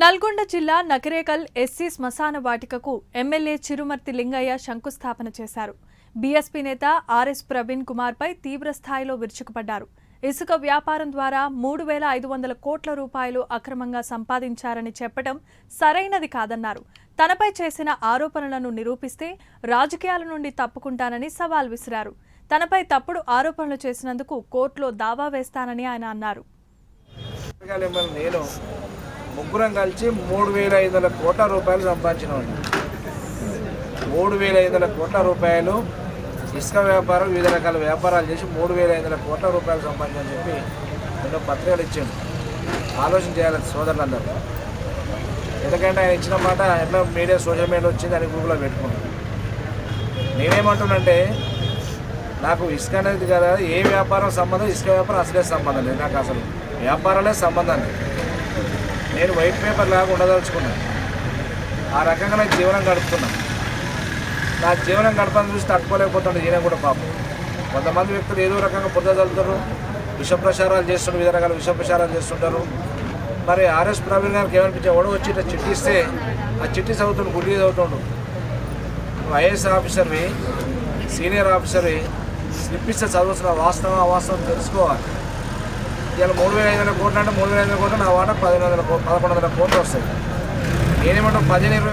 నల్గొండ జిల్లా నకరేకల్ ఎస్సీ శ్మశాన వాటికకు ఎమ్మెల్యే చిరుమర్తి లింగయ్య శంకుస్థాపన చేశారు. బీఎస్పీ నేత ఆర్ఎస్ ప్రవీణ్ కుమార్ పై తీవ్ర స్థాయిలో విరుచుకుపడ్డారు. ఇసుక వ్యాపారం ద్వారా 3,500 కోట్ల రూపాయలు అక్రమంగా సంపాదించారని చెప్పడం సరైనది కాదన్నారు. తనపై చేసిన ఆరోపణలను నిరూపిస్తే రాజకీయాల నుండి తప్పుకుంటానని సవాల్ విసిరారు. తనపై తప్పుడు ఆరోపణలు చేసినందుకు కోర్టులో దావా వేస్తానని ఆయన అన్నారు. ముగ్గురం కలిసి 3,500 కోట్ల రూపాయలు సంపాదించినాం. 3,500 కోట్ల రూపాయలు ఇసుక వ్యాపారం, వివిధ రకాల వ్యాపారాలు చేసి 3,500 కోట్ల రూపాయలు సంపాదించని చెప్పి ఎన్నో పత్రికలు ఇచ్చాను. ఆలోచన చేయాలి సోదరులందరూ. ఎందుకంటే ఆయన ఇచ్చిన మాట ఎట్లా మీడియా, సోషల్ మీడియా వచ్చింది అని గూగుల్లో పెట్టుకున్నాను. నేనేమంటున్నానంటే, నాకు ఇసుక అనేది కదా ఏ వ్యాపారం సంబంధం, ఇసుక వ్యాపారం అసలే సంబంధం లేదు. నాకు అసలు వ్యాపారాలే సంబంధం లేదు. నేను వైట్ పేపర్ లాగా ఉండదలుచుకున్నాను. ఆ రకంగా నాకు జీవనం గడుపుతున్నాను. నా జీవనం గడపని చూసి తట్టుకోలేకపోతుండే ఈయన కూడా పాపం. కొంతమంది వ్యక్తులు ఏదో రకంగా పొద్దుదలుతారు, విష ప్రచారాలు చేస్తుంటారు, వివిధ రకాల విష ప్రచారాలు చేస్తుంటారు. మరి ఆర్ఎస్ ప్రవీణ్ గారికి ఏమనిపించే, ఓడ వచ్చి ఇట్లా చిట్టి ఇస్తే ఆ చిట్టి చదువుతుండు, గుడ్డి చదువుతుండు. నువ్వు ఐఏఎస్ ఆఫీసర్వి, సీనియర్ ఆఫీసర్వి, స్లిప్ ఇస్తే చదవాల్సిన వాస్తవం అవాస్తవం తెలుసుకోవాలి. ఇలా 3,500 కోట్లు అంటే 3,500 కోట్లు, నా వాట 1,100 కోట్లు వస్తాయి. నేనేమంటాను 15-20